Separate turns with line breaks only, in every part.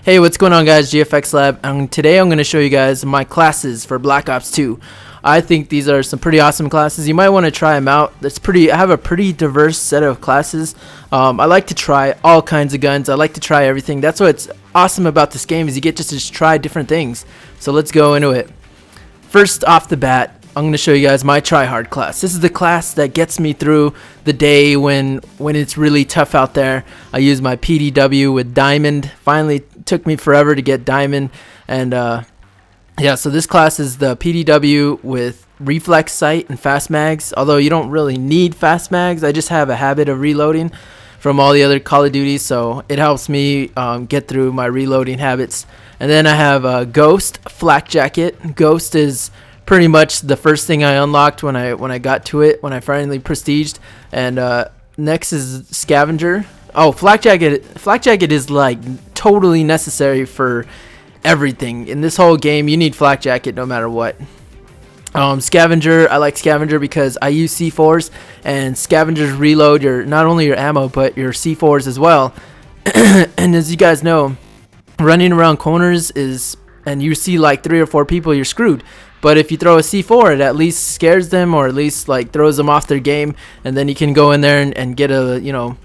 Hey, what's going on, guys? GFXLab, and today I'm going to show you guys my classes for Black Ops 2. I think these are some pretty awesome classes. You might want to try them out. I have a pretty diverse set of classes. I like to try all kinds of guns. I like to try everything. That's what's awesome about this game, is you get to just try different things. So let's go into it. First off the bat, I'm going to show you guys my tryhard class. This is the class that gets me through the day when it's really tough out there. I use my PDW with Diamond. Finally took me forever to get Diamond. And yeah, so this class is the PDW with reflex sight and fast mags. Although you don't really need fast mags. I just have a habit of reloading from all the other Call of Duty, so it helps me get through my reloading habits. And then I have Ghost, Flak Jacket. Ghost is pretty much the first thing I unlocked when I got to it, when I finally prestiged. And next is Scavenger. Oh, Flak Jacket is like totally necessary for everything in this whole game. You need Flak Jacket no matter what. Scavenger, I like Scavenger because I use C4s, and Scavengers reload not only your ammo but your C4s as well. And as you guys know, running around corners and you see like 3 or 4 people, you're screwed. But if you throw a C4, it at least scares them, or at least like throws them off their game, and then you can go in there and get a,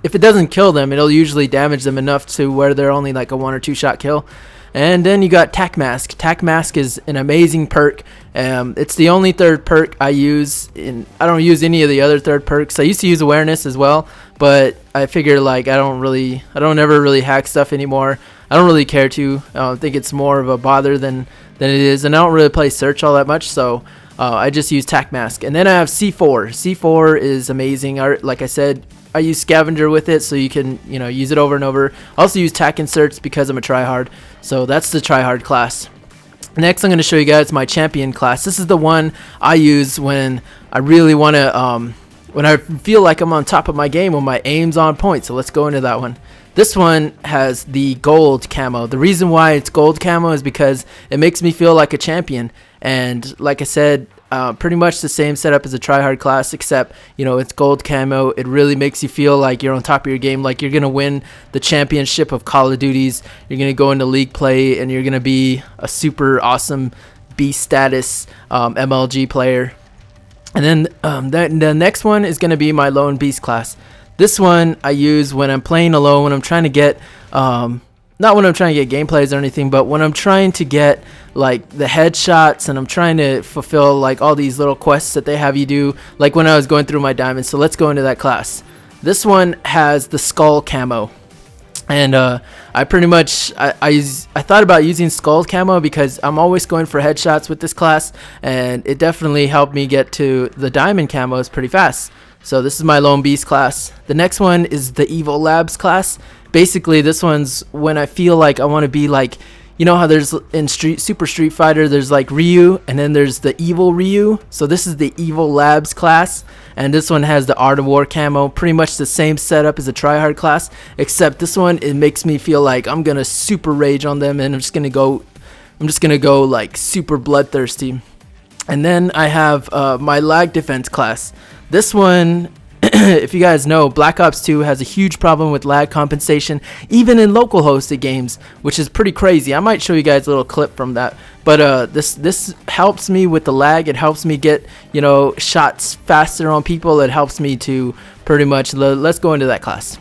if it doesn't kill them, it'll usually damage them enough to where they're only like a 1 or 2 shot kill. And then you got Tac Mask. Tac Mask is an amazing perk. It's the only third perk I use. I don't use any of the other third perks. I used to use Awareness as well, but I figure like I don't ever really hack stuff anymore. I don't really care to. I think it's more of a bother than it is, and I don't really play Search all that much, so I just use Tac Mask. And then I have C4. C4 is amazing. Like I said, I use Scavenger with it, so you can use it over and over. I also use Tac and Search because I'm a tryhard. So that's the tryhard class. Next, I'm going to show you guys my champion class. This is the one I use when I really want to, when I feel like I'm on top of my game, when my aim's on point. So let's go into that one. This one has the gold camo. The reason why it's gold camo is because it makes me feel like a champion. And like I said, pretty much the same setup as a tryhard class, except it's gold camo. It really makes you feel like you're on top of your game, like you're gonna win the championship of Call of Duties. You're gonna go into league play and you're gonna be a super awesome beast status MLG player. And then the next one is gonna be my lone beast class. This one I use when I'm playing alone, when I'm trying to get not when I'm trying to get gameplays or anything, but when I'm trying to get like the headshots and I'm trying to fulfill like all these little quests that they have you do, like when I was going through my diamonds. So let's go into that class. This one has the skull camo, and I pretty much I thought about using skull camo because I'm always going for headshots with this class, and it definitely helped me get to the diamond camos pretty fast. So this is my lone beast class. The next one is the Evil Labs class. Basically, this one's when I feel like I want to be like, how there's in Super Street Fighter, there's like Ryu, and then there's the Evil Ryu. So this is the Evil Labs class, and this one has the Art of War camo. Pretty much the same setup as a tryhard class, except this one, it makes me feel like I'm gonna super rage on them, and I'm just gonna go like super bloodthirsty. And then I have my lag defense class. This one, if you guys know, Black Ops 2 has a huge problem with lag compensation, even in local hosted games, which is pretty crazy. I might show you guys a little clip from that. But this helps me with the lag. It helps me get shots faster on people. It helps me to pretty much let's go into that class.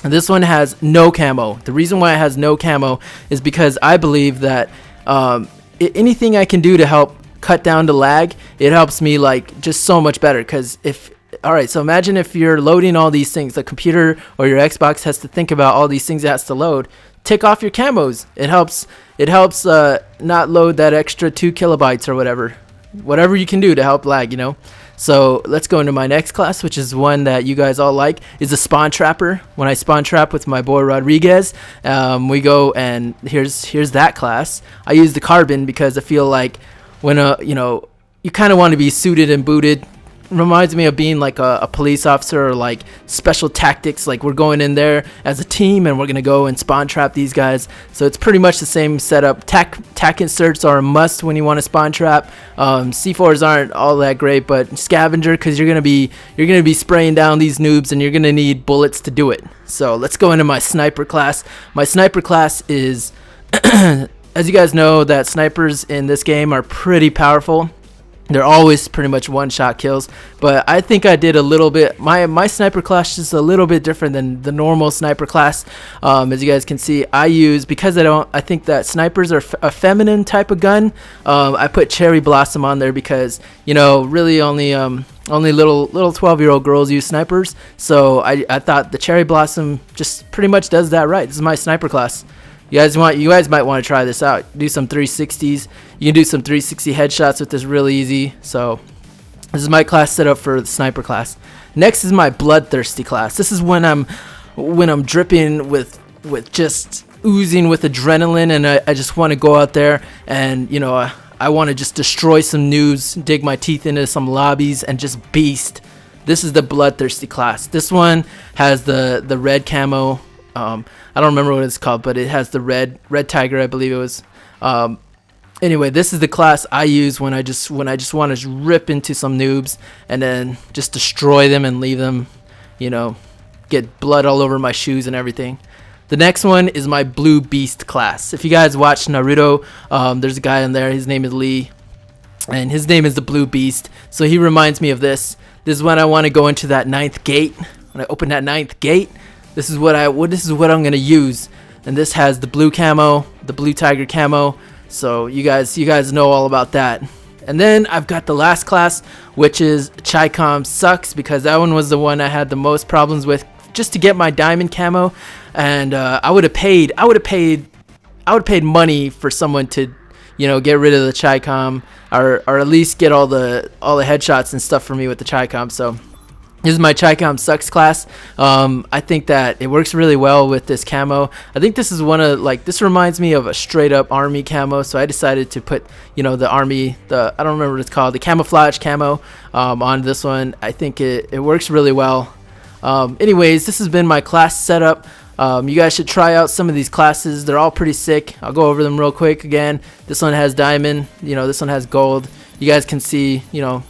And this one has no camo. The reason why it has no camo is because I believe that anything I can do to help cut down the lag, it helps me like just so much better. Because alright, so imagine if you're loading all these things, the computer or your Xbox has to think about all these things it has to load. Take off your camos. It helps not load that extra 2 kilobytes or whatever you can do to help lag, So let's go into my next class, which is one that you guys all like, is a spawn trapper. When I spawn trap with my boy Rodriguez, we go, and here's that class. I use the carbon because I feel like when you kind of want to be suited and booted. reminds me of being like a police officer, or like special tactics. Like we're going in there as a team and we're gonna go and spawn trap these guys. So it's pretty much the same setup. Tac inserts are a must when you want to spawn trap. C4s aren't all that great, but scavenger, because you're gonna be spraying down these noobs and you're gonna need bullets to do it. So let's go into my sniper class. My sniper class is as you guys know, that snipers in this game are pretty powerful. They're always pretty much one-shot kills, but I think I did a little bit. My sniper class is a little bit different than the normal sniper class. As you guys can see, because I think that snipers are a feminine type of gun. I put cherry blossom on there because, you know, really only little 12-year-old girls use snipers. So I thought the cherry blossom just pretty much does that right. This is my sniper class. You guys might want to try this out. Do some 360s. You can do some 360 headshots with this really easy. So this is my class set up for the sniper class. Next is my bloodthirsty class. This is when I'm dripping with just oozing with adrenaline, and I just want to go out there and, you know, I want to just destroy some noobs, dig my teeth into some lobbies, and just beast. This is the bloodthirsty class. This one has the red camo. I don't remember what it's called, but it has the red tiger, I believe it was. Anyway, this is the class I use when I just want to rip into some noobs and then just destroy them and leave them, you know, get blood all over my shoes and everything. The next one is my blue beast class. If you guys watch Naruto, there's a guy in there. His name is Lee, and his name is the blue beast. So he reminds me of this. This is when I want to go into that 9th gate. When I open that 9th gate, this is what I'm gonna use, and this has the blue camo, the blue tiger camo. So you guys know all about that. And then I've got the last class, which is Chi-Com sucks, because that one was the one I had the most problems with just to get my diamond camo, and I would have paid money for someone to, you know, get rid of the Chi-Com, or at least get all the headshots and stuff for me with the Chi-Com. So this is my Chi-Com sucks class. I think that it works really well with this camo. I think this is this reminds me of a straight up army camo. So I decided to put, you know, the army, I don't remember what it's called, the camouflage camo on this one. I think it works really well. Anyways, this has been my class setup. You guys should try out some of these classes. They're all pretty sick. I'll go over them real quick again. This one has diamond, you know, this one has gold. You guys can see, you know,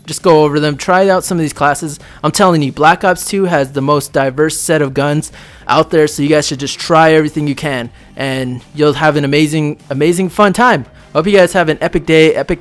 just go over them, try out some of these classes. I'm telling you, Black Ops 2 has the most diverse set of guns out there, so you guys should just try everything you can, and you'll have an amazing fun time. Hope you guys have an epic day, epic